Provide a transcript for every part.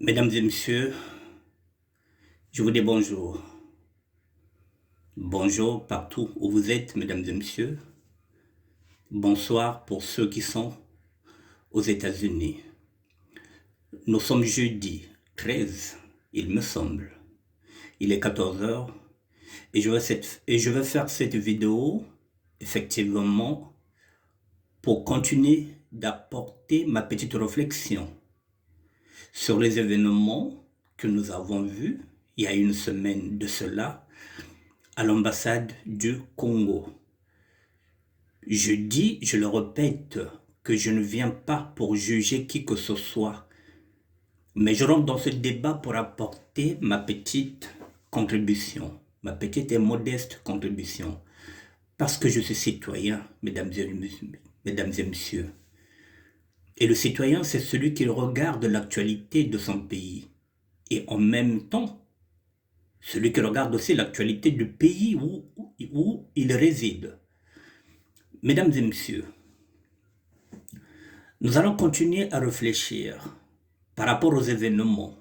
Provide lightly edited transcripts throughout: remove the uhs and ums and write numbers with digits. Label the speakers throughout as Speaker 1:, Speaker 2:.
Speaker 1: Mesdames et messieurs, je vous dis bonjour. Bonjour partout où vous êtes, mesdames et messieurs. Bonsoir pour ceux qui sont aux États-Unis. Nous sommes jeudi 13, il me semble. Il est 14 heures et je vais faire cette vidéo, effectivement, pour continuer d'apporter ma petite réflexion sur les événements que nous avons vus il y a une semaine de cela à l'ambassade du Congo. Je dis, je le répète, que je ne viens pas pour juger qui que ce soit, mais je rentre dans ce débat pour apporter ma petite contribution, ma petite et modeste contribution, parce que je suis citoyen, mesdames et messieurs. Et le citoyen, c'est celui qui regarde l'actualité de son pays, et en même temps, celui qui regarde aussi l'actualité du pays où il réside. Mesdames et messieurs, nous allons continuer à réfléchir par rapport aux événements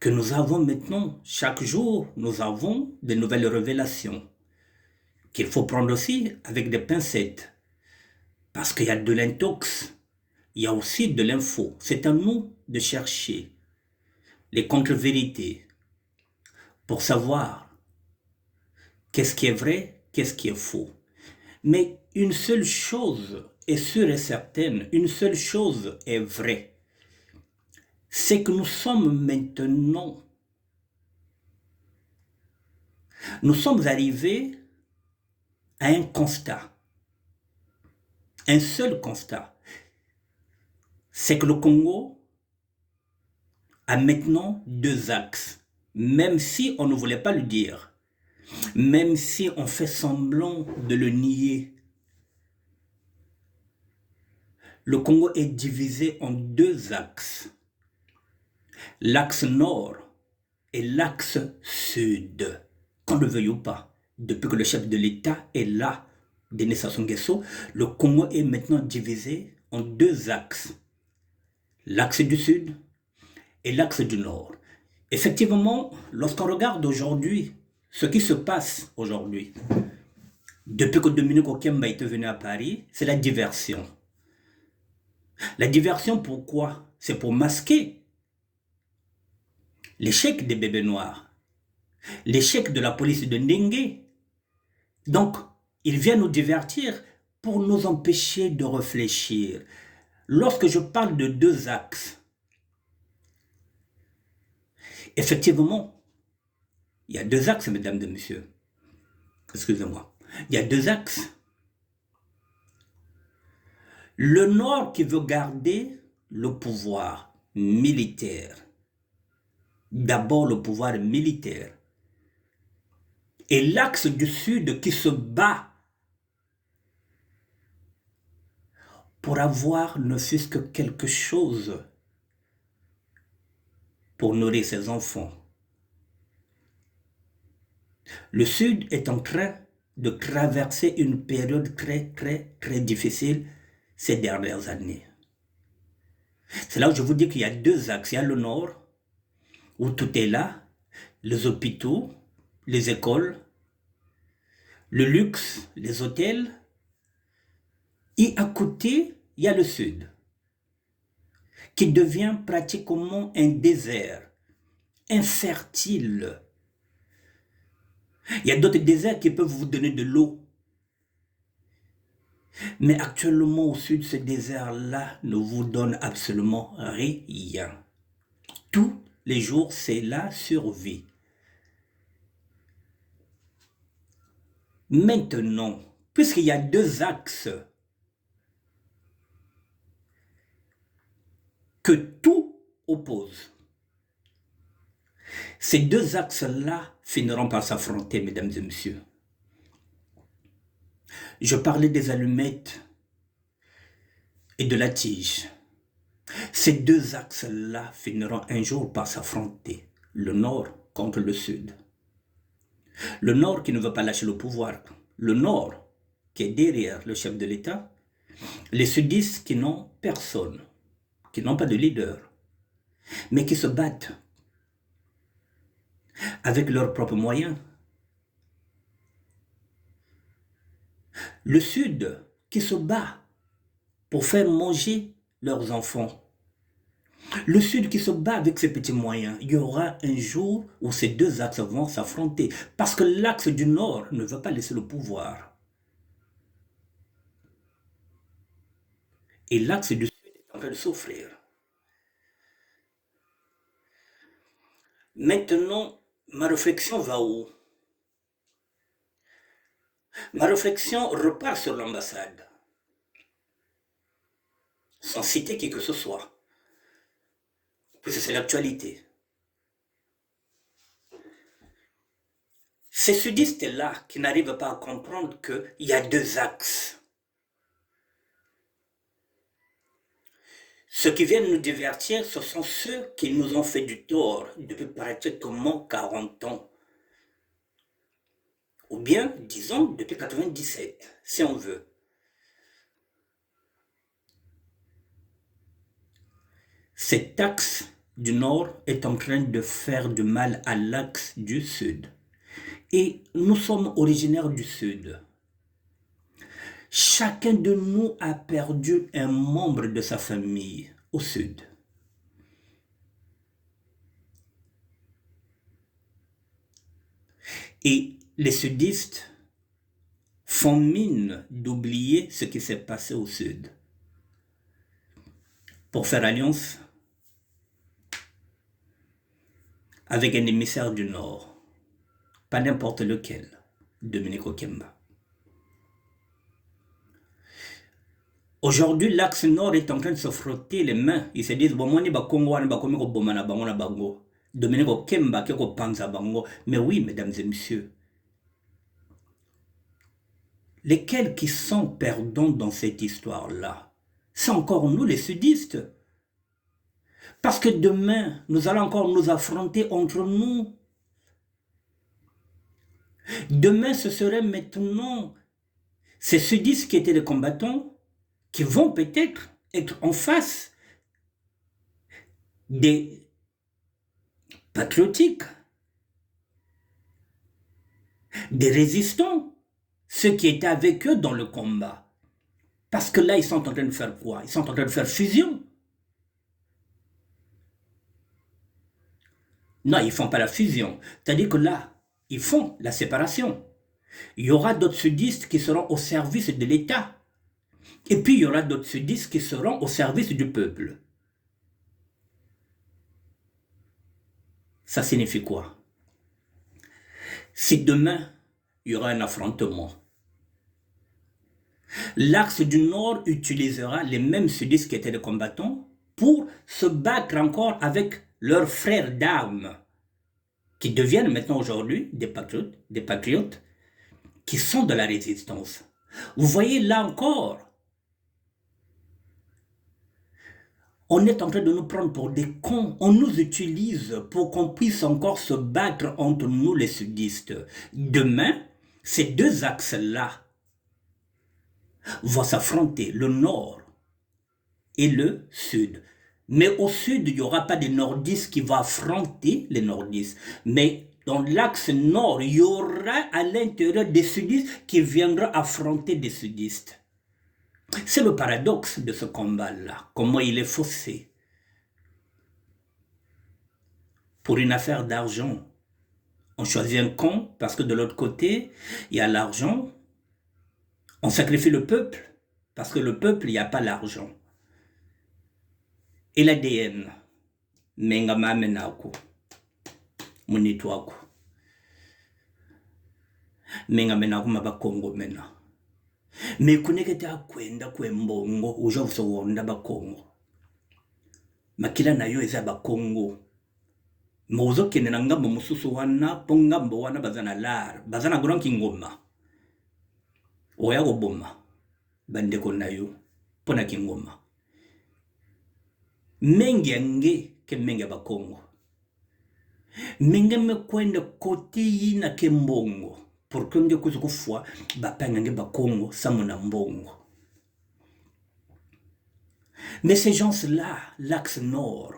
Speaker 1: que nous avons maintenant. Chaque jour, nous avons de nouvelles révélations qu'il faut prendre aussi avec des pincettes parce qu'il y a de l'intox, il y a aussi de l'info. C'est à nous de chercher les contre-vérités pour savoir qu'est-ce qui est vrai, qu'est-ce qui est faux. Mais une seule chose est sûre et certaine, une seule chose est vraie, c'est que nous sommes arrivés à un constat, un seul constat, c'est que le Congo a maintenant deux axes, même si on ne voulait pas le dire, même si on fait semblant de le nier. Le Congo est divisé en deux axes, l'axe nord et l'axe sud, qu'on le veuille ou pas. Depuis que le chef de l'État est là, Denis Sassou Nguesso, le Congo est maintenant divisé en deux axes, l'axe du sud et l'axe du nord. Effectivement, lorsqu'on regarde aujourd'hui ce qui se passe aujourd'hui, depuis que Dominique Okemba est venu à Paris, c'est la diversion. La diversion, pourquoi? C'est pour masquer l'échec des bébés noirs, l'échec de la police de Ndenge. Donc, il vient nous divertir pour nous empêcher de réfléchir. Lorsque je parle de deux axes, effectivement, il y a deux axes, mesdames et messieurs. Excusez-moi. Il y a deux axes. Le Nord qui veut garder le pouvoir militaire. D'abord le pouvoir militaire. Et l'axe du Sud qui se bat pour avoir ne fût-ce que quelque chose pour nourrir ses enfants. Le Sud est en train de traverser une période très difficile ces dernières années. C'est là où je vous dis qu'il y a deux axes. Il y a le Nord, où tout est là, les hôpitaux, les écoles, le luxe, les hôtels. Et à côté, il y a le Sud, qui devient pratiquement un désert, infertile. Il y a d'autres déserts qui peuvent vous donner de l'eau. Mais actuellement, au Sud, ce désert-là ne vous donne absolument rien. Tous les jours, c'est la survie. Maintenant, puisqu'il y a deux axes que tout oppose, ces deux axes-là finiront par s'affronter, mesdames et messieurs. Je parlais des allumettes et de la tige. Ces deux axes-là finiront un jour par s'affronter, le Nord contre le Sud. Le Nord qui ne veut pas lâcher le pouvoir, le Nord qui est derrière le chef de l'État, les Sudistes qui n'ont personne, qui n'ont pas de leader. mais qui se battent avec leurs propres moyens. Le Sud qui se bat pour faire manger leurs enfants. Le Sud qui se bat avec ses petits moyens. Il y aura un jour où ces deux axes vont s'affronter. Parce que l'axe du Nord ne veut pas laisser le pouvoir. Et l'axe du Sud est en train de souffrir. Maintenant, ma réflexion va où? Ma réflexion repart sur l'ambassade. Sans citer qui que ce soit. Puisque c'est l'actualité. Ces sudistes-là qui n'arrivent pas à comprendre qu'il y a deux axes. Ceux qui viennent nous divertir, ce sont ceux qui nous ont fait du tort depuis pratiquement 40 ans. Ou bien, disons, depuis 97, si on veut. Cet axe du Nord est en train de faire du mal à l'axe du Sud. Et nous sommes originaires du Sud. Chacun de nous a perdu un membre de sa famille au Sud. Et les sudistes font mine d'oublier ce qui s'est passé au Sud pour faire alliance avec un émissaire du Nord, pas n'importe lequel, Dominique Okemba. Aujourd'hui, l'axe Nord est en train de se frotter les mains. Ils se disent, bon, moi, ni Congo, ni Bakomi, Bomana, Bango, Bango. Dominique Okemba, qui Panza Bango. Mais oui, mesdames et messieurs, lesquels qui sont perdants dans cette histoire-là? C'est encore nous, les sudistes. Parce que demain, nous allons encore nous affronter entre nous. Demain, ce serait maintenant ces sudistes qui étaient les combattants qui vont peut-être être en face des patriotiques, des résistants, ceux qui étaient avec eux dans le combat. Parce que là, ils sont en train de faire quoi? Ils sont en train de faire fusion. Non, ils ne font pas la fusion. C'est-à-dire que là, ils font la séparation. Il y aura d'autres sudistes qui seront au service de l'État. Et puis, il y aura d'autres sudistes qui seront au service du peuple. Ça signifie quoi? Si demain, il y aura un affrontement, l'axe du Nord utilisera les mêmes sudistes qui étaient les combattants pour se battre encore avec leurs frères d'armes, qui deviennent maintenant aujourd'hui des patriotes, qui sont de la résistance. Vous voyez là encore, on est en train de nous prendre pour des cons. On nous utilise pour qu'on puisse encore se battre entre nous les sudistes. Demain, ces deux axes-là vont s'affronter, le nord et le sud. Mais au sud, il n'y aura pas des nordistes qui vont affronter les nordistes. Mais dans l'axe nord, il y aura à l'intérieur des sudistes qui viendront affronter des sudistes. C'est le paradoxe de ce combat-là, comment il est faussé. Pour une affaire d'argent, on choisit un camp parce que de l'autre côté, il y a l'argent. On sacrifie le peuple parce que le peuple, il n'y a pas l'argent. Et l'ADN, Mengama Menako, Munitwako. Mengama Menako Maba Congo Mena. Mais kunekete akwenda kwembongo uja usowonda bakongo makila nayo eza bakongo mozo kenena ngambo mususu wana pongambo wana bazana lar bazana gronki ngoma oya goboma bandeko nayo pona kingoma menge ke menge bakongo menge mekwenda koti yina kembongo pour que nous puissions fois bapangange bakongo samona mbongo. Mais ces gens-là, l'axe nord,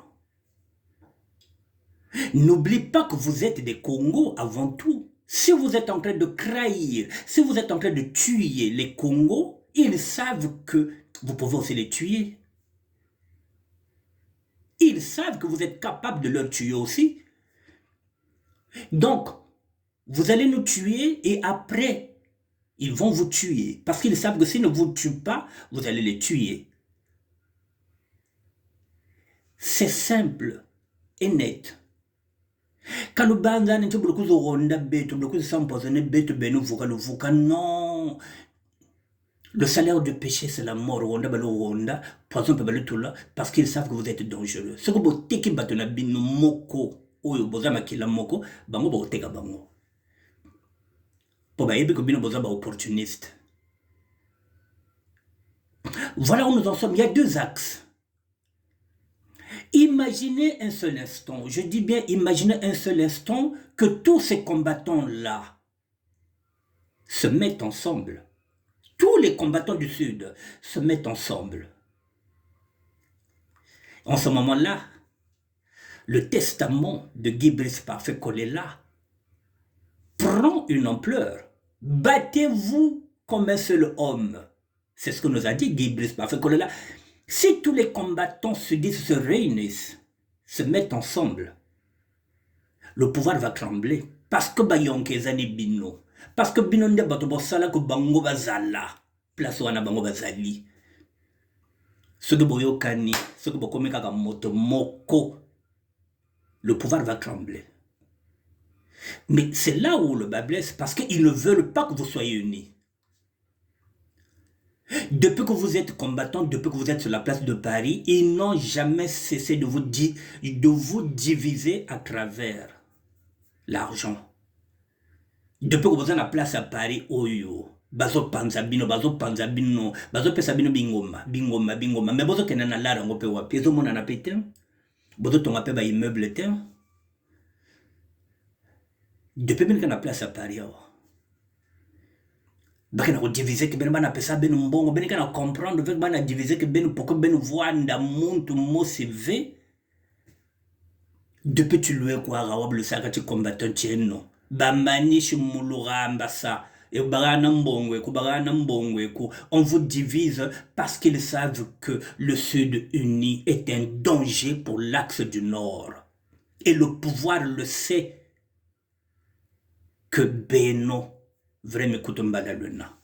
Speaker 1: N'oublie pas que vous êtes des Congos avant tout. Si vous êtes en train de trahir, si vous êtes en train de tuer les Congos, ils savent que vous pouvez aussi les tuer. Ils savent que vous êtes capable de leur tuer aussi. Donc, vous allez nous tuer et après, ils vont vous tuer. Parce qu'ils savent que s'ils ne vous tuent pas, vous allez les tuer. C'est simple et net. Kalubanza nje bulukuzo ronda betu bulukuzo s'empoisonner betu benu vuka non. Le salaire du péché c'est la mort ronda balo ronda poison pe balo tula parce qu'ils savent que vous êtes dangereux. Ce que vous teki batona binu moko oyo boza makila moko bango ba oteka bango. Po ba yebi ko binu boza ba opportuniste. Voilà où nous en sommes, il y a deux axes. Imaginez un seul instant, je dis bien imaginez un seul instant que tous ces combattants-là se mettent ensemble. Tous les combattants du Sud se mettent ensemble. En ce moment-là, le testament de Guy Brice Parfait Kolela prend une ampleur. Battez-vous comme un seul homme. C'est ce que nous a dit Guy Brice Parfait Kolela. Si tous les combattants se disent, se réunissent, se mettent ensemble, le pouvoir va trembler. Parce que Bayonkezani Bino. Parce que Bino nde bato bosala ko bango bazala. Place wana bango bazali. Ce que boyokani, ce que bokomeka ka moto moko, le pouvoir va trembler. Mais c'est là où le bas blesse, parce qu'ils ne veulent pas que vous soyez unis. Depuis que vous êtes combattant, depuis que vous êtes sur la place de Paris, ils n'ont jamais cessé de vous diviser à travers l'argent. Depuis que vous êtes à la place à Paris, oyo, bazo panzabino, bazo pesabino bingoma, mais bozo kenana lara ngope wapi, ezo mona na pete, bozo tonga pe ba immeuble te. Depuis que la place à Paris, bakena ko diviser que ben bana pesa ben mbongo ben kana comprendre que bana diviser que ben pourquoi ben voanda muntu mosive depuis tu loué quoi rawab le saka tu combattant tienno bamani shimuluramba ça et bagana mbongwe ku bagana mbongwe ku on vous divise parce qu'ils savent que le Sud uni est un danger pour l'axe du Nord et le pouvoir le sait que Beno vraiment kutumbala luna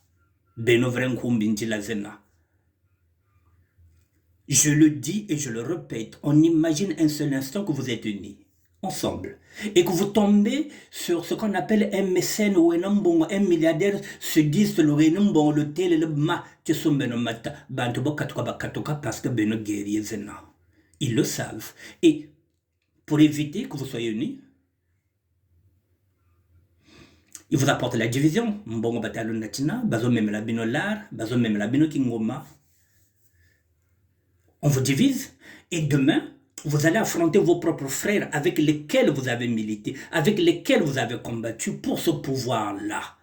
Speaker 1: Beno vraiment kumbinti la zena. Je le dis et je le répète, on imagine un seul instant que vous êtes unis ensemble et que vous tombez sur ce qu'on appelle un mécène ou un milliardaire se disent le tel le ma tu sombeno mata bantu katoka parce que Beno guerrier zena. Ils le savent et pour éviter que vous soyez unis, il vous apporte la division. Mbongo batalo natina, bazo même la bino lar, bazo même la bino kingoma. On vous divise et demain, vous allez affronter vos propres frères avec lesquels vous avez milité, avec lesquels vous avez combattu pour ce pouvoir-là.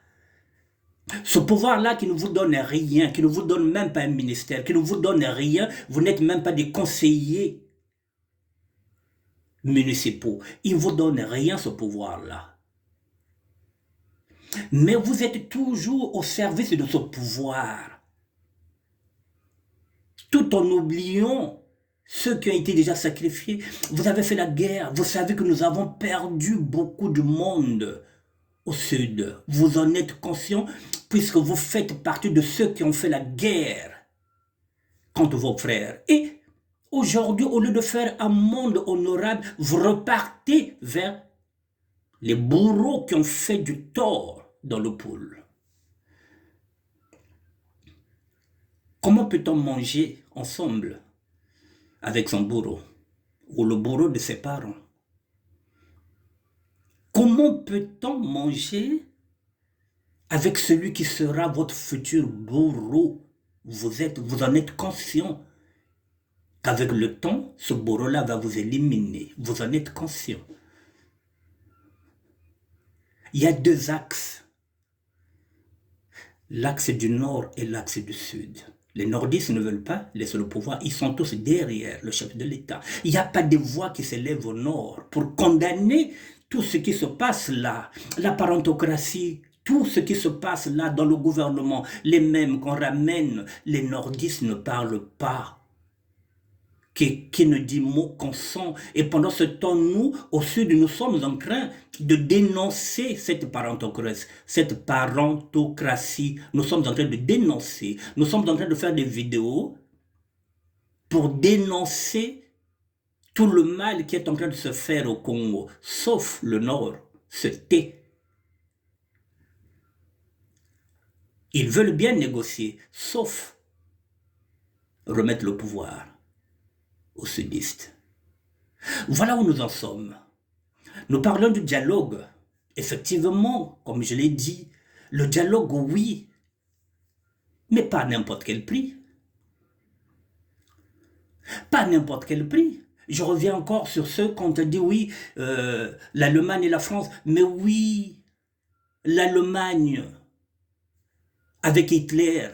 Speaker 1: Ce pouvoir-là qui ne vous donne rien, qui ne vous donne même pas un ministère, qui ne vous donne rien, vous n'êtes même pas des conseillers municipaux. Il ne vous donne rien ce pouvoir-là. Mais vous êtes toujours au service de ce pouvoir. Tout en oubliant ceux qui ont été déjà sacrifiés. Vous avez fait la guerre. Vous savez que nous avons perdu beaucoup de monde au Sud. Vous en êtes conscient puisque vous faites partie de ceux qui ont fait la guerre contre vos frères. Et aujourd'hui, au lieu de faire un monde honorable, vous repartez vers les bourreaux qui ont fait du tort dans le pôle. Comment peut-on manger ensemble avec son bourreau ou le bourreau de ses parents? Comment peut-on manger avec celui qui sera votre futur bourreau? Vous en êtes conscient qu'avec le temps, ce bourreau-là va vous éliminer. Vous en êtes conscient. Il y a deux axes. L'axe du nord et l'axe du sud. Les nordistes ne veulent pas laisser le pouvoir. Ils sont tous derrière le chef de l'État. Il n'y a pas de voix qui s'élève au nord pour condamner tout ce qui se passe là. La parentocratie, tout ce qui se passe là dans le gouvernement. Les mêmes qu'on ramène, les nordistes ne parlent pas. Qui ne dit mot qu'on sent. Et pendant ce temps, nous, au sud, nous sommes en train de dénoncer cette parentocratie. Cette parentocratie. Nous sommes en train de dénoncer. Nous sommes en train de faire des vidéos pour dénoncer tout le mal qui est en train de se faire au Congo. Sauf le Nord se tait. Ils veulent bien négocier, sauf remettre le pouvoir aux sudistes. Voilà où nous en sommes. Nous parlons du dialogue. Effectivement, comme je l'ai dit, le dialogue, oui, mais pas à n'importe quel prix. Pas à n'importe quel prix. Je reviens encore sur ceux qu'on te dit, oui, l'Allemagne et la France. Mais oui, l'Allemagne, avec Hitler,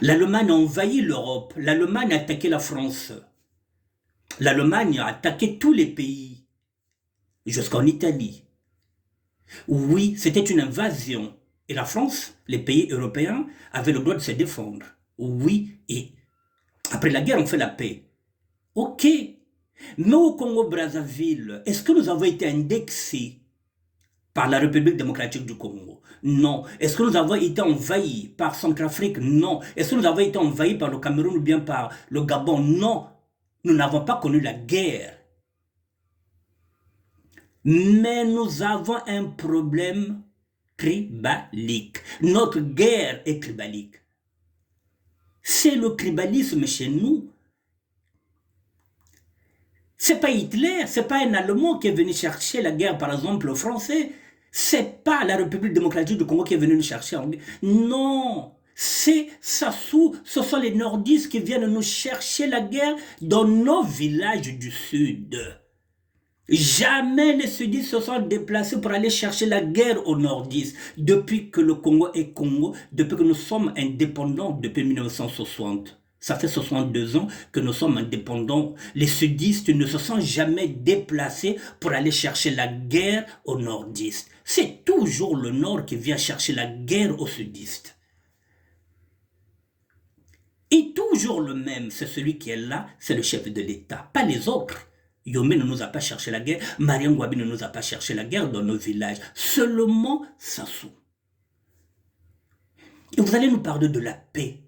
Speaker 1: l'Allemagne a envahi l'Europe. L'Allemagne a attaqué la France. L'Allemagne a attaqué tous les pays, jusqu'en Italie. Oui, c'était une invasion. Et la France, les pays européens, avaient le droit de se défendre. Oui, et après la guerre, on fait la paix. Ok. Mais au Congo-Brazzaville, est-ce que nous avons été indexés par la République démocratique du Congo? Non. Est-ce que nous avons été envahis par Centrafrique? Non. Est-ce que nous avons été envahis par le Cameroun ou bien par le Gabon? Non. Nous n'avons pas connu la guerre. Mais nous avons un problème tribalique. Notre guerre est tribalique. C'est le tribalisme chez nous. C'est pas Hitler, c'est pas un Allemand qui est venu chercher la guerre, par exemple, le Français. C'est pas la République démocratique du Congo qui est venue nous chercher. Non, c'est Sassou, ce sont les nordistes qui viennent nous chercher la guerre dans nos villages du Sud. Jamais les sudistes se sont déplacés pour aller chercher la guerre aux nordistes. Depuis que le Congo est Congo, depuis que nous sommes indépendants depuis 1960. Ça fait 62 ans que nous sommes indépendants. Les sudistes ne se sont jamais déplacés pour aller chercher la guerre aux nordistes. C'est toujours le nord qui vient chercher la guerre aux sudistes. Et toujours le même, c'est celui qui est là, c'est le chef de l'État, pas les autres. Yomé ne nous a pas cherché la guerre, Mariam Gwabi ne nous a pas cherché la guerre dans nos villages, seulement Sassou. Et vous allez nous parler de la paix.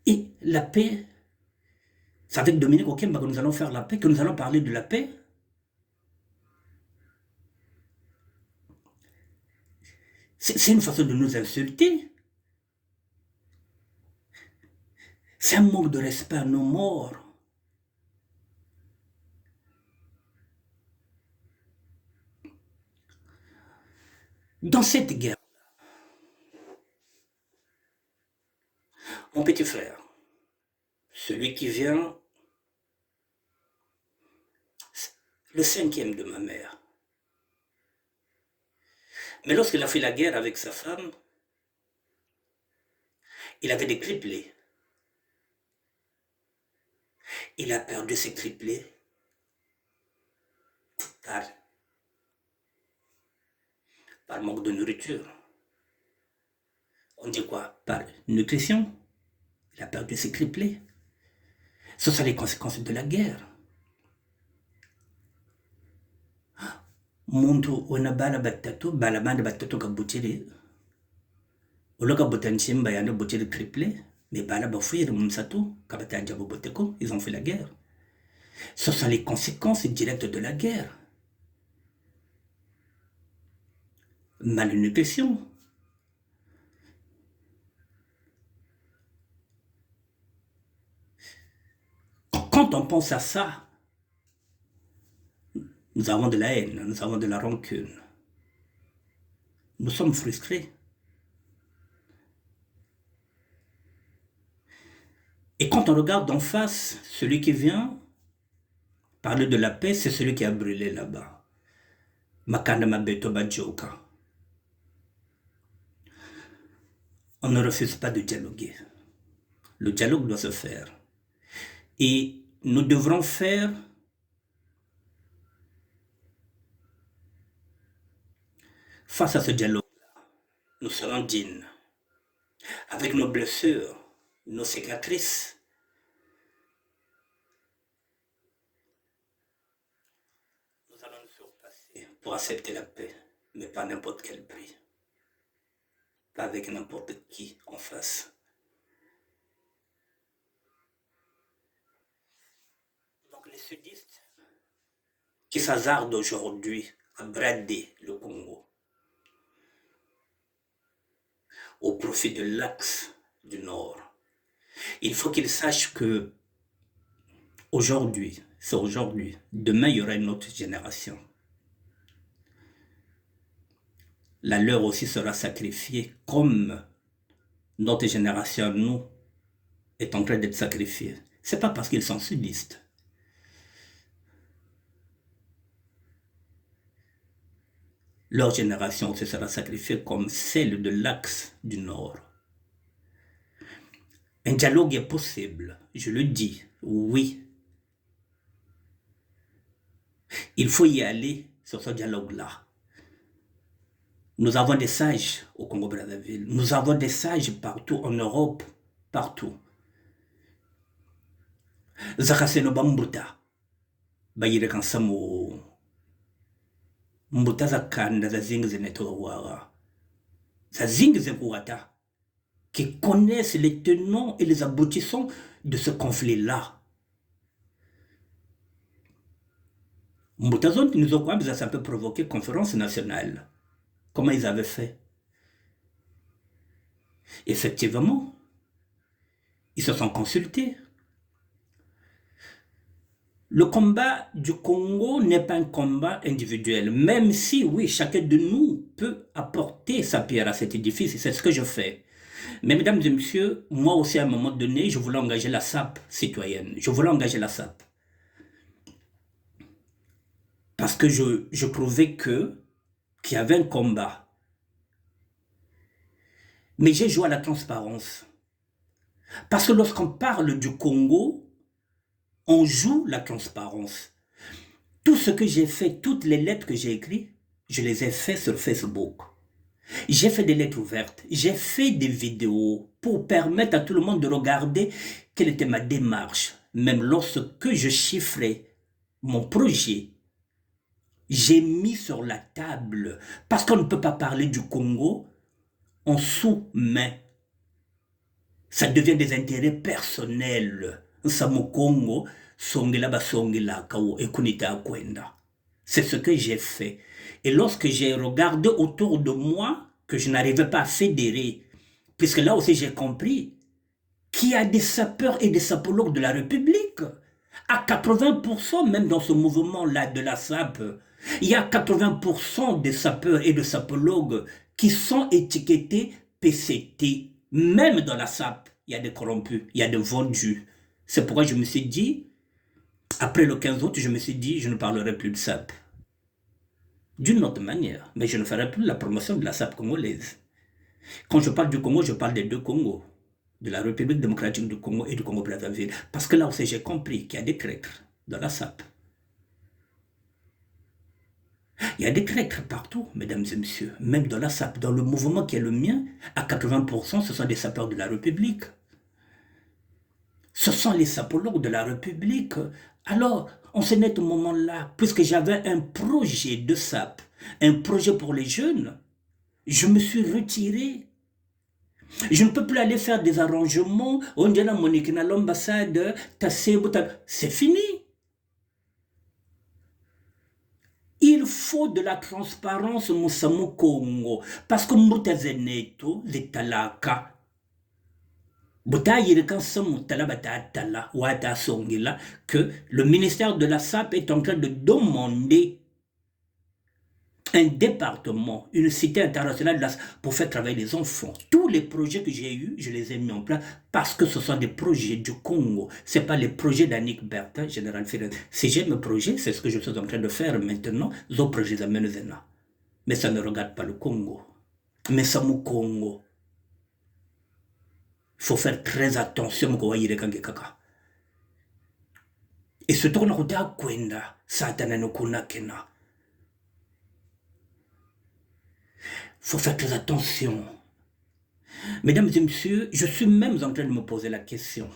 Speaker 1: Et la paix, c'est avec Dominique Okemba que nous allons faire la paix, que nous allons parler de la paix. C'est une façon de nous insulter. C'est un manque de respect à nos morts. Dans cette guerre, mon petit frère, celui qui vient, le cinquième de ma mère. Mais lorsqu'il a fait la guerre avec sa femme, il avait des triplés. Il a perdu ses triplés par manque de nourriture. On dit quoi? Par nutrition. Il a perdu ses triplés. Ce sont les conséquences de la guerre. Muntu wana bala batatu, bala banda batatu kabutiri. Oloka botanchimba yana butiri triplé, mais bala bafuir mumsato, kabata boteko, ils ont fait la guerre. Ce sont les conséquences directes de la guerre. Malnutrition. Quand on pense à ça, nous avons de la haine, nous avons de la rancune. Nous sommes frustrés. Et quand on regarde en face, celui qui vient parler de la paix, c'est celui qui a brûlé là-bas. Makanda Mabeto Badjoka. On ne refuse pas de dialoguer. Le dialogue doit se faire. Et nous devrons faire face à ce dialogue-là. Nous serons dignes. Avec nos blessures, nos cicatrices. Nous allons nous surpasser pour accepter la paix, mais pas n'importe quel prix. Pas avec n'importe qui en face. Donc les sudistes qui s'hasardent aujourd'hui à brader le Congo au profit de l'axe du Nord. Il faut qu'ils sachent que aujourd'hui, c'est aujourd'hui, demain il y aura une autre génération. La leur aussi sera sacrifiée comme notre génération, nous, est en train d'être sacrifiée. C'est pas parce qu'ils sont sudistes. Leur génération se sera sacrifiée comme celle de l'axe du Nord. Un dialogue est possible, je le dis, oui. Il faut y aller sur ce dialogue-là. Nous avons des sages au Congo-Brazzaville, nous avons des sages partout en Europe, partout. Zakaseno Bambuta, Bayire Kansamo, Mbuta Zakanda, Zazingi Zenetowara, Zazingi Zekuata, qui connaissent les tenants et les aboutissants de ce conflit-là. Mbutazon nous ont ça peut provoquer conférence nationale. Comment ils avaient fait? Effectivement, ils se sont consultés. Le combat du Congo n'est pas un combat individuel, même si, oui, chacun de nous peut apporter sa pierre à cet édifice, et c'est ce que je fais. Mais mesdames et messieurs, moi aussi à un moment donné, je voulais engager la SAP citoyenne. Je voulais engager la SAP. Parce que je trouvais qu'il y avait un combat. Mais j'ai joué à la transparence. Parce que lorsqu'on parle du Congo, on joue la transparence. Tout ce que j'ai fait, toutes les lettres que j'ai écrites, je les ai faites sur Facebook. J'ai fait des lettres ouvertes, j'ai fait des vidéos pour permettre à tout le monde de regarder quelle était ma démarche. Même lorsque je chiffrais mon projet, j'ai mis sur la table, parce qu'on ne peut pas parler du Congo en sous-main. Ça devient des intérêts personnels. Congo, c'est ce que j'ai fait. Et lorsque j'ai regardé autour de moi, que je n'arrivais pas à fédérer, puisque là aussi j'ai compris qu'il y a des sapeurs et des sapologues de la République. À 80%, même dans ce mouvement-là de la SAP, il y a 80% des sapeurs et de sapologues qui sont étiquetés PCT. Même dans la SAP, il y a des corrompus, il y a des vendus. C'est pourquoi je me suis dit, après le 15 août, je me suis dit, je ne parlerai plus de SAP. D'une autre manière, mais je ne ferai plus la promotion de la SAP congolaise. Quand je parle du Congo, je parle des deux Congos, de la République démocratique du Congo et du Congo-Brazzaville. Parce que là aussi, j'ai compris qu'il y a des traîtres dans la SAP. Il y a des traîtres partout, mesdames et messieurs, même dans la SAP. Dans le mouvement qui est le mien, à 80%, ce sont des sapeurs de la République. Ce sont les sapologues de la République. Alors, en ce net moment-là, puisque j'avais un projet de SAP, un projet pour les jeunes, je me suis retiré. Je ne peux plus aller faire des arrangements. On dit à Monique, à l'ambassade, c'est fini. Il faut de la transparence, Moussamou Congo, parce que Moutazeneto, les talaka, que le ministère de la SAP est en train de demander un département, une cité internationale pour faire travailler les enfants. Tous les projets que j'ai eus, je les ai mis en place parce que ce sont des projets du Congo. Ce n'est pas les projets d'Annick Bertin, Général Ferrer. Si j'aime le projet, c'est ce que je suis en train de faire maintenant, les projets amènent. Mais ça ne regarde pas le Congo. Mais ça me Congo. Il faut faire très attention. Et ce tourne à Kwenda, Satana no Kunakena. Il faut faire très attention. Mesdames et messieurs, je suis même en train de me poser la question.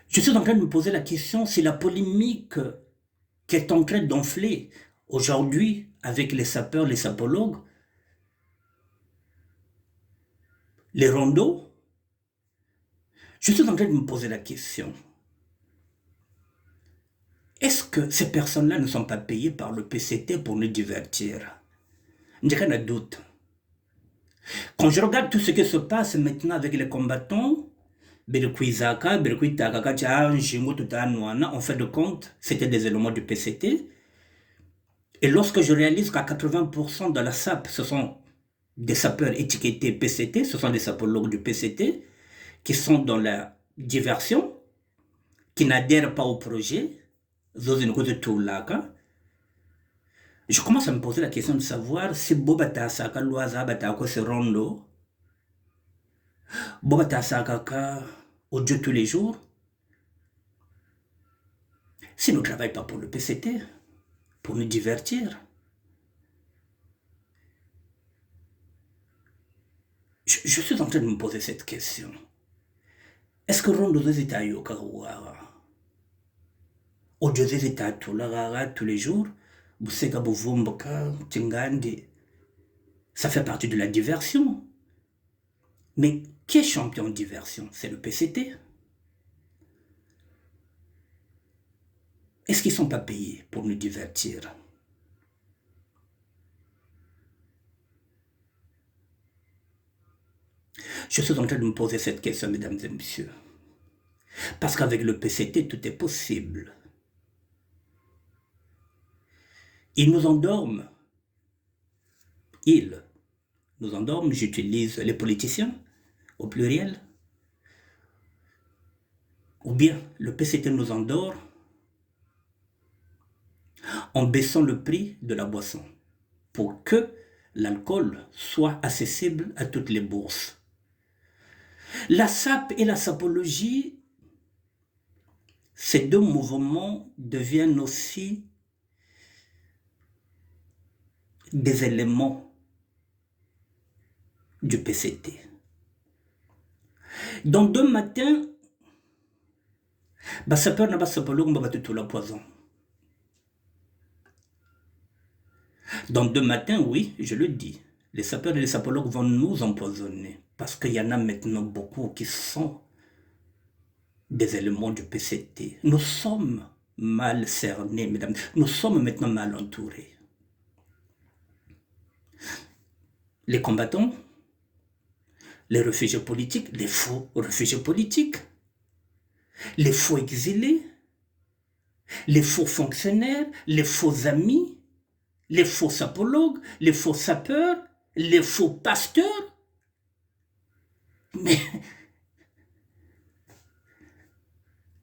Speaker 1: Je suis en train de me poser la question si la polémique qui est en train d'enfler aujourd'hui avec les sapeurs, les sapologues, les rondeaux, je suis en train de me poser la question. Est-ce que ces personnes-là ne sont pas payées par le PCT pour nous divertir? J'ai un doute. Quand je regarde tout ce qui se passe maintenant avec les combattants, en fait de compte, c'était des éléments du PCT. Et lorsque je réalise qu'à 80% de la SAP, ce sont des sapeurs étiquetés PCT, ce sont des sapologues du PCT, qui sont dans la diversion, qui n'adhèrent pas au projet, je commence à me poser la question de savoir si Bobata Saka Loaza Batako se rondo, Bobata Saka au Dieu tous les jours, s'ils ne travaillent pas pour le PCT, pour nous divertir. Je suis en train de me poser cette question. Est-ce que Rondo Zeta Yokawa au Dieu Zeta tous les jours, Buseka Buvumboka, Tingandi, ça fait partie de la diversion. Mais qui est champion de diversion? C'est le PCT. Est-ce qu'ils ne sont pas payés pour nous divertir? Je suis en train de me poser cette question, mesdames et messieurs. Parce qu'avec le PCT, tout est possible. Ils nous endorment. Ils nous endorment, j'utilise les politiciens au pluriel. Ou bien le PCT nous endort en baissant le prix de la boisson pour que l'alcool soit accessible à toutes les bourses. La SAP et la sapologie, ces deux mouvements deviennent aussi des éléments du PCT. Dans 2 matins, sapeur n'a pas sapologue, on va tout la poison. Dans 2 matins, oui, je le dis, les sapeurs et les sapologues vont nous empoisonner. Parce qu'il y en a maintenant beaucoup qui sont des éléments du PCT. Nous sommes mal cernés, mesdames. Nous sommes maintenant mal entourés. Les combattants, les réfugiés politiques, les faux réfugiés politiques, les faux exilés, les faux fonctionnaires, les faux amis, les faux sapologues, les faux sapeurs, les faux pasteurs. Mais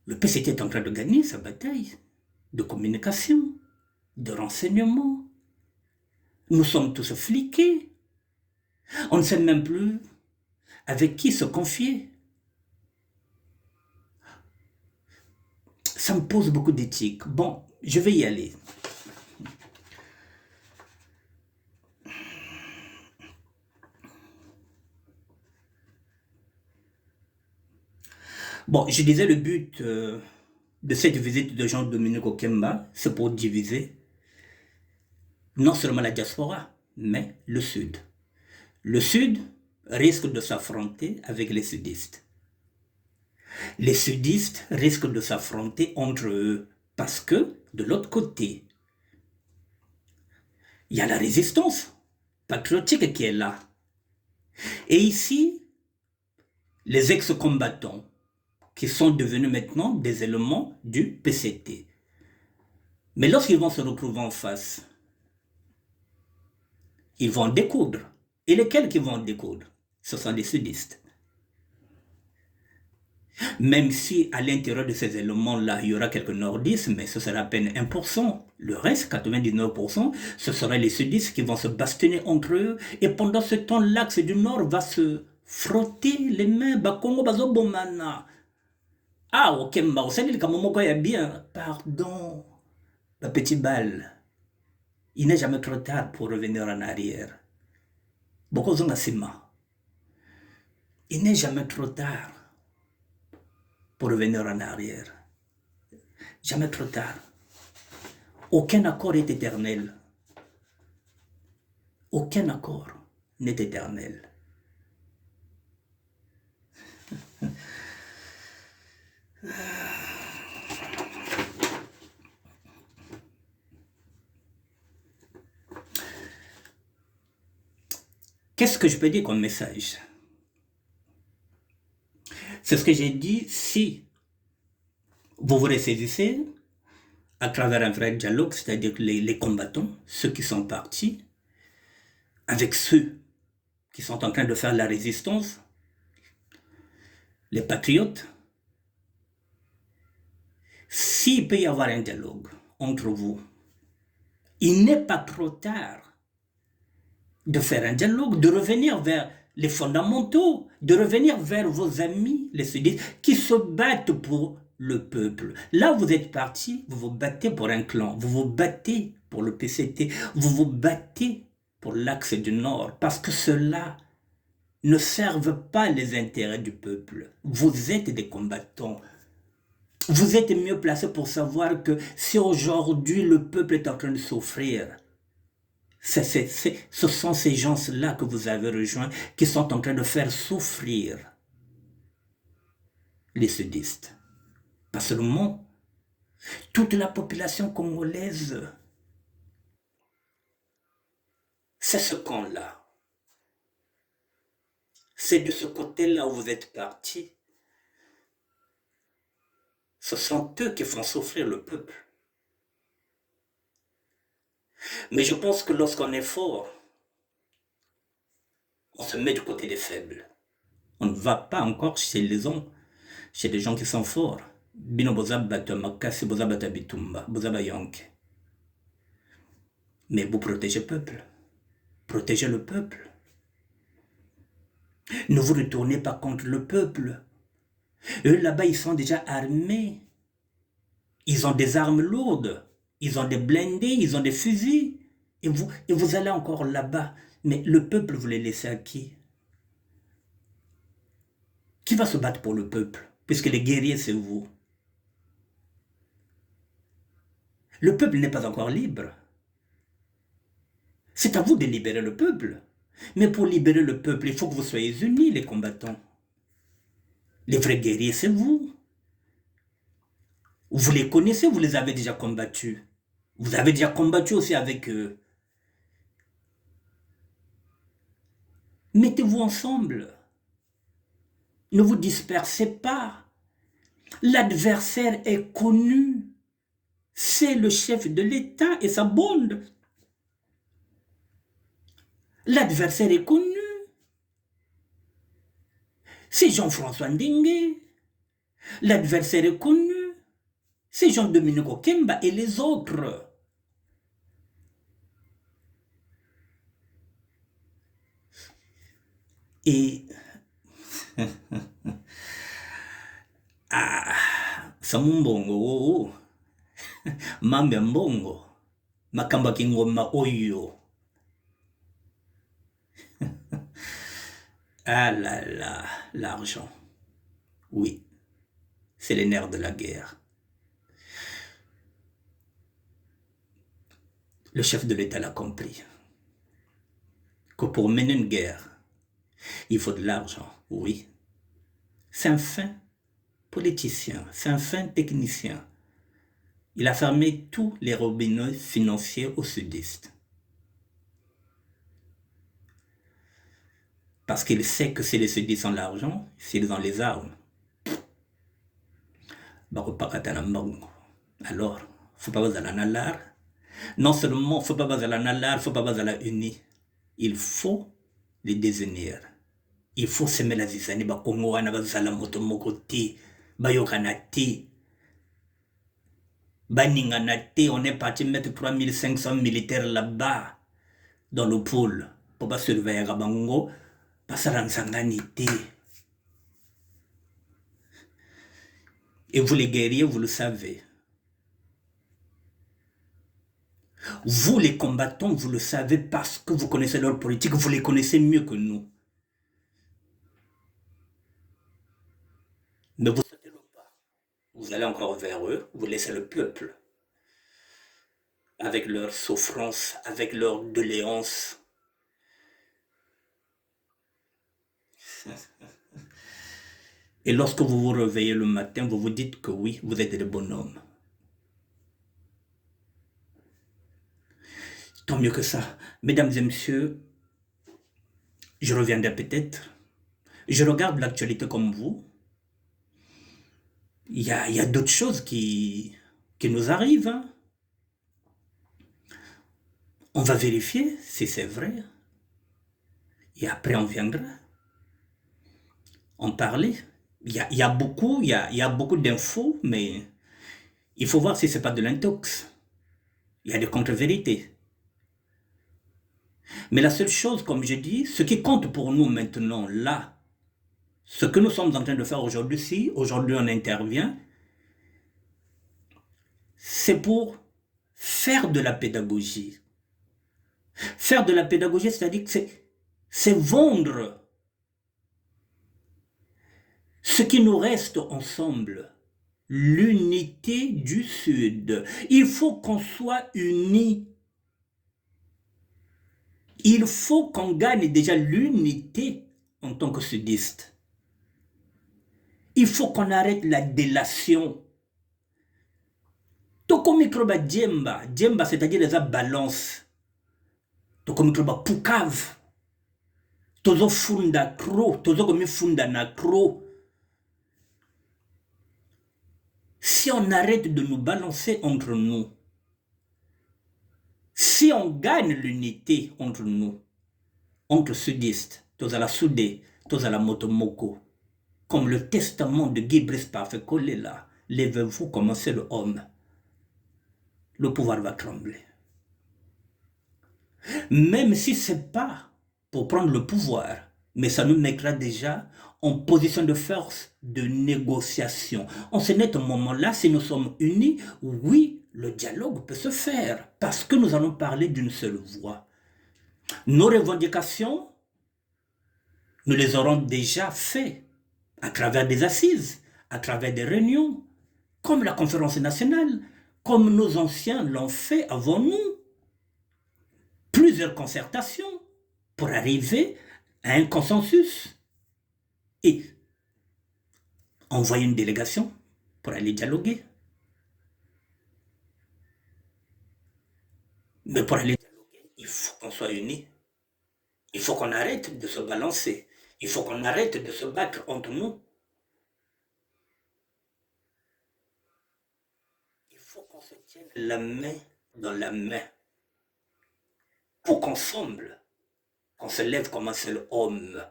Speaker 1: le PCT est en train de gagner sa bataille de communication, de renseignement. Nous sommes tous fliqués. On ne sait même plus avec qui se confier. Ça me pose beaucoup d'éthique. Bon, je vais y aller. Bon, je disais le but de cette visite de Jean-Dominique Okemba, c'est pour diviser non seulement la diaspora, mais le Sud. Le Sud risque de s'affronter avec les sudistes. Les sudistes risquent de s'affronter entre eux parce que, de l'autre côté, il y a la résistance patriotique qui est là. Et ici, les ex-combattants qui sont devenus maintenant des éléments du PCT. Mais lorsqu'ils vont se retrouver en face, ils vont découdre. Et lesquels qui vont découdre? Ce sont les sudistes. Même si à l'intérieur de ces éléments-là, il y aura quelques nordistes, mais ce sera à peine 1%. Le reste, 99%, ce seraient les sudistes qui vont se bastonner entre eux. Et pendant ce temps, l'axe du nord va se frotter les mains. Bakongo bazobomana. Ah, ok, vous savez, il y a bien. Pardon, la petite balle. Il n'est jamais trop tard pour revenir en arrière. Beaucoup ont il n'est jamais trop tard pour revenir en arrière. Jamais trop tard. Aucun accord est éternel. Aucun accord n'est éternel. Qu'est-ce que je peux dire comme message? C'est ce que j'ai dit, si vous vous ressaisissez à travers un vrai dialogue, c'est-à-dire les combattants, ceux qui sont partis, avec ceux qui sont en train de faire la résistance, les patriotes, s'il peut y avoir un dialogue entre vous, il n'est pas trop tard de faire un dialogue, de revenir vers les fondamentaux, de revenir vers vos amis, les sudistes, qui se battent pour le peuple. Là, vous êtes partis, vous vous battez pour un clan, vous vous battez pour le PCT, vous vous battez pour l'axe du Nord, parce que cela ne servent pas les intérêts du peuple. Vous êtes des combattants. Vous êtes mieux placés pour savoir que si aujourd'hui le peuple est en train de souffrir, ce sont ces gens-là que vous avez rejoints qui sont en train de faire souffrir les sudistes. Pas seulement, toute la population congolaise, c'est ce camp-là. C'est de ce côté-là où vous êtes partis. Ce sont eux qui font souffrir le peuple. Mais je pense que lorsqu'on est fort, on se met du côté des faibles. On ne va pas encore chez les hommes, chez les gens qui sont forts. Bino bozabata makasi bozabata bitumba, bozaba yank. Mais vous protégez le peuple. Protégez le peuple. Ne vous retournez pas contre le peuple. Eux là-bas, ils sont déjà armés. Ils ont des armes lourdes. Ils ont des blindés, ils ont des fusils. Et vous allez encore là-bas. Mais le peuple, vous les laissez à qui? Qui va se battre pour le peuple? Puisque les guerriers, c'est vous. Le peuple n'est pas encore libre. C'est à vous de libérer le peuple. Mais pour libérer le peuple, il faut que vous soyez unis, les combattants. Les vrais guerriers, c'est vous. Vous les connaissez, vous les avez déjà combattus. Vous avez déjà combattu aussi avec eux. Mettez-vous ensemble. Ne vous dispersez pas. L'adversaire est connu. C'est le chef de l'État et sa bande. L'adversaire est connu. C'est Jean-François Ndingue. L'adversaire est connu. C'est Jean-Dominique Okemba et les autres. Et Samumbongo, Mambe Mbongo, Makamba Kingoma Oyo. Ah là là, l'argent. Oui, c'est les nerfs de la guerre. Le chef de l'État l'a compris. Que pour mener une guerre, il faut de l'argent, oui. C'est un fin politicien, c'est un fin technicien. Il a fermé tous les robinets financiers aux sudistes. Parce qu'il sait que si les sudistes ont l'argent, s'ils ont les armes, alors, faut pas bazala na l'art. Non seulement faut pas bazala na l'art, faut pas bazala uni. Il faut les désunir. Il faut semer la zizani ba Congo wana bazala moto moko te, bayokana te. Baningana te, on est parti mettre 3500 militaires là-bas dans le pôle pour pas surveiller Rabango, pasala nsangani te. Et vous les guerriers, vous le savez. Vous les combattants, vous le savez parce que vous connaissez leur politique, vous les connaissez mieux que nous. Mais vous ne savez pas. Vous allez encore vers eux, vous laissez le peuple avec leur souffrance, avec leur doléance. Et lorsque vous vous réveillez le matin, vous vous dites que oui, vous êtes des bonhommes. Tant mieux que ça. Mesdames et messieurs, je reviendrai peut-être. Je regarde l'actualité comme vous. Il y a d'autres choses qui nous arrivent. Hein. On va vérifier si c'est vrai. Et après, on viendra en parler. Il y a beaucoup d'infos, mais il faut voir si ce n'est pas de l'intox. Il y a des contre-vérités. Mais la seule chose, comme je dis, ce qui compte pour nous maintenant, là, ce que nous sommes en train de faire aujourd'hui, si aujourd'hui on intervient, c'est pour faire de la pédagogie. Faire de la pédagogie, c'est-à-dire que c'est vendre ce qui nous reste ensemble, l'unité du Sud. Il faut qu'on soit unis. Il faut qu'on gagne déjà l'unité en tant que sudiste. Il faut qu'on arrête la délation. Toko microba djemba, djemba c'est-à-dire les balance. Toko microba poucave. Tozo funda kro, tozo komi funda na kro. Si on arrête de nous balancer entre nous, si on gagne l'unité entre nous, entre sudistes, tous à la soudé, tous à la motomoko, comme le testament de Guy Brice Parfait collé là, lèvez-vous comme c'est le homme. Le pouvoir va trembler. Même si ce n'est pas pour prendre le pouvoir, mais ça nous mettra déjà en position de force de négociation. En ce net moment-là, si nous sommes unis, oui, le dialogue peut se faire, parce que nous allons parler d'une seule voix. Nos revendications, nous les aurons déjà faites à travers des assises, à travers des réunions, comme la conférence nationale, comme nos anciens l'ont fait avant nous. Plusieurs concertations pour arriver à un consensus et envoyer une délégation pour aller dialoguer. Mais pour aller dialoguer, il faut qu'on soit unis. Il faut qu'on arrête de se balancer. Il faut qu'on arrête de se battre entre nous. Il faut qu'on se tienne la main dans la main. Pour qu'ensemble, qu'on se lève comme un seul homme.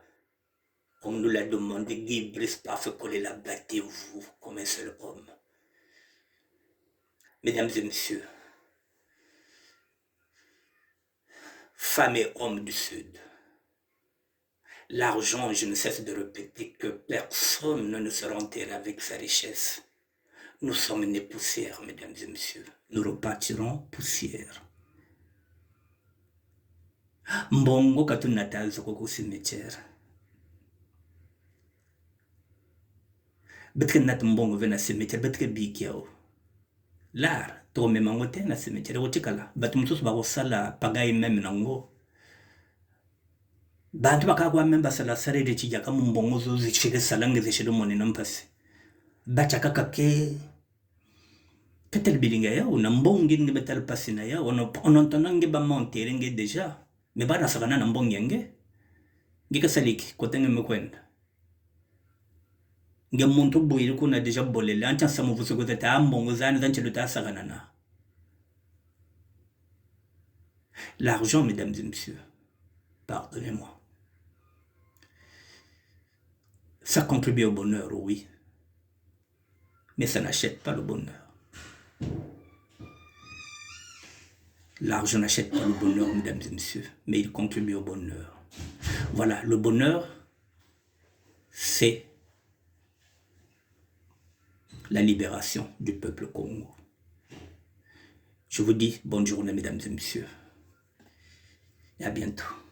Speaker 1: Comme nous l'a demandé Guy Brice Parfait coller la battez-vous comme un seul homme. Mesdames et messieurs, femmes et hommes du Sud, l'argent, je ne cesse de répéter que personne ne sera enterré avec sa richesse. Nous sommes nés poussières, mesdames et messieurs. Nous repartirons poussière. Mbongo katunataza koko cimetière. Betke nat mbongo vena cimetière, betke bikiao. Lar, to me mangote na cimetière wotikala. Bat musus ba sala pagayi même nango. Bantu bakagwa memba sala sare de chijaka mbongo zo zichire salange zishire moni nampasi. Bachaka kake ketel bilinga ya una mbongi nge betal pasina ya onontonange ba monterenge déjà. Mais bana sakana na mbongi yange. Ngika saliki kotenge mekwenda. Nge muntu bwiri kuna deja bolele ancha samu vusuko tata mbongo zani zanche luta saganana. L'argent, mesdames et messieurs, pardonnez-moi, ça contribue au bonheur, oui, mais ça n'achète pas le bonheur. L'argent n'achète pas le bonheur, mesdames et messieurs, mais il contribue au bonheur. Voilà, le bonheur, c'est la libération du peuple Congo. Je vous dis bonne journée, mesdames et messieurs, et à bientôt.